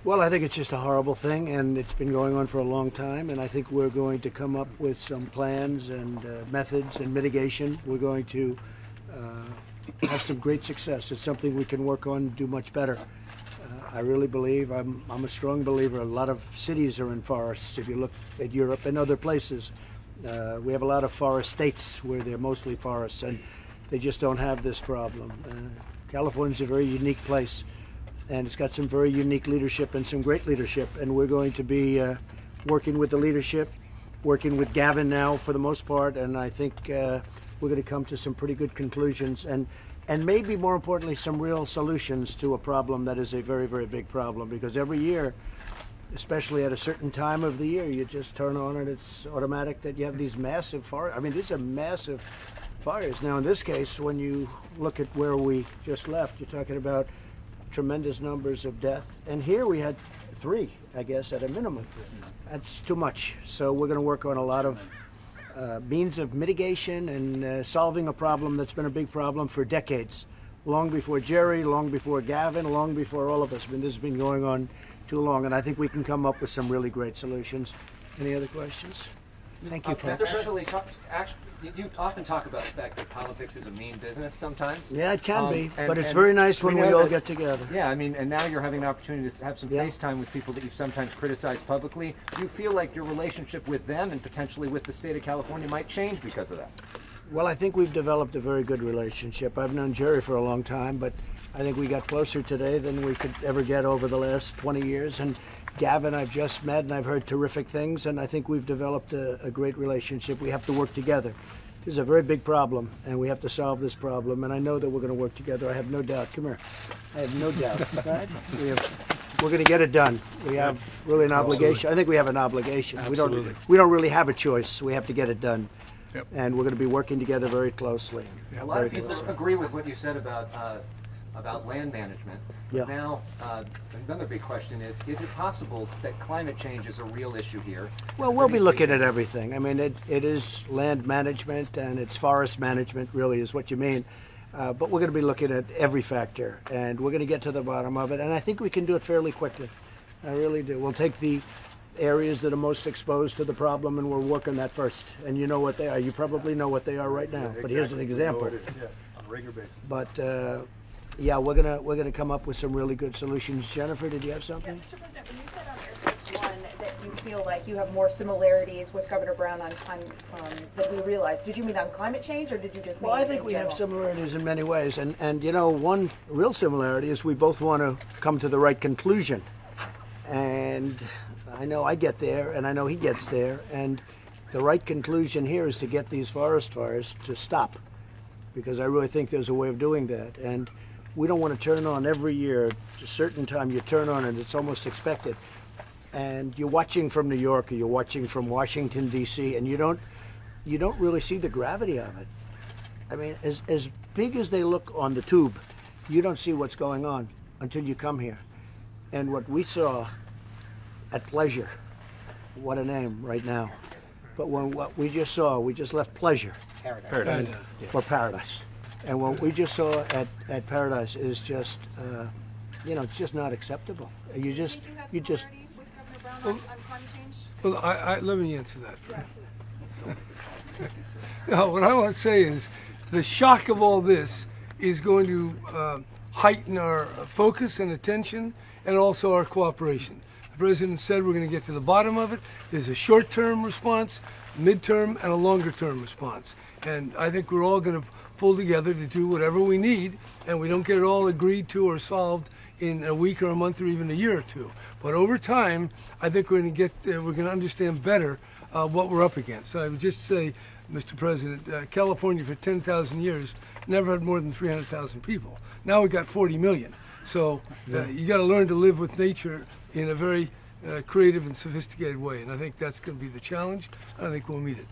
Well, I think it's just a horrible thing, and it's been going on for a long time, and I think we're going to come up with some plans and methods and mitigation. We're going to have some great success. It's something we can work on and do much better. I really believe, I'm a strong believer, a lot of cities are in forests. If you look at Europe and other places, we have a lot of forest states where they're mostly forests, and they just don't have this problem. California's a very unique place, and it's got some very unique leadership and some great leadership, and we're going to be working with the leadership, working with Gavin now for the most part, and I think we're going to come to some pretty good conclusions and maybe more importantly some real solutions to a problem that is a very, very big problem, because every year, especially at a certain time of the year, you just turn on and it's automatic that you have these massive fires. I mean, these are massive fires. Now in this case, when you look at where we just left, you're talking about tremendous numbers of death, and here we had 3, I guess, at a minimum. That's too much. So we're going to work on a lot of means of mitigation and solving a problem that's been a big problem for decades, long before Jerry, long before Gavin, long before all of us. I mean, this has been going on too long, and I think we can come up with some really great solutions. Any other questions? Thank you, folks. You often talk about the fact that politics is a mean business sometimes. Yeah, it can be, but it's very nice when we all get together. Yeah, I mean, and now you're having an opportunity to have some face time with people that you've sometimes criticized publicly. Do you feel like your relationship with them and potentially with the state of California might change because of that? Well, I think we've developed a very good relationship. I've known Jerry for a long time, but I think we got closer today than we could ever get over the last 20 years. And Gavin, I've just met, and I've heard terrific things, and I think we've developed a great relationship. We have to work together. This is a very big problem, and we have to solve this problem, and I know that we're going to work together. I have no doubt. Come here. I have no doubt. Right? We're going to get it done. We have really an obligation. I think we have an obligation. Absolutely. We don't really have a choice. We have to get it done. Yep. And we're going to be working together very closely. A lot of people agree with what you said about land management. Yeah. Now, another big question is it possible that climate change is a real issue here? Well, we'll be looking at everything. I mean, it is land management and it's forest management, really, is what you mean. But we're going to be looking at every factor, and we're going to get to the bottom of it. And I think we can do it fairly quickly. I really do. We'll take the areas that are most exposed to the problem, and we'll work on that first. And you know what they are. You probably know what they are right now. Yeah, exactly. But here's an example. Yeah, on a regular basis. But yeah, we're gonna come up with some really good solutions. Jennifer, did you have something? Yeah, Mr. President, when you said on Air Force One that you feel like you have more similarities with Governor Brown on than we realized, did you mean on climate change, or did you just mean? Well, I think we have similarities in many ways, and you know, one real similarity is we both want to come to the right conclusion. And I know I get there, and I know he gets there, and the right conclusion here is to get these forest fires to stop, because I really think there's a way of doing that. And we don't want to turn on every year. At a certain time you turn on and it's almost expected. And you're watching from New York, or you're watching from Washington, D.C., and you don't really see the gravity of it. I mean, as big as they look on the tube, you don't see what's going on until you come here. And what we saw at Pleasure, what a name right now. But what we just saw, we just left Pleasure. Paradise. Or Paradise. And what we just saw at Paradise is just, you know, it's just not acceptable. You just. With Governor Brown on climate change? Well, let me answer that. Now, what I want to say is the shock of all this is going to heighten our focus and attention, and also our cooperation. The President said we're going to get to the bottom of it. There's a short-term response, mid-term, and a longer-term response. And I think we're all going to pull together to do whatever we need, and we don't get it all agreed to or solved in a week or a month or even a year or two. But over time, I think we're going to understand better what we're up against. So I would just say, Mr. President, California for 10,000 years never had more than 300,000 people. Now we got 40 million. So you got to learn to live with nature in a very creative and sophisticated way, and I think that's going to be the challenge. I think we'll meet it.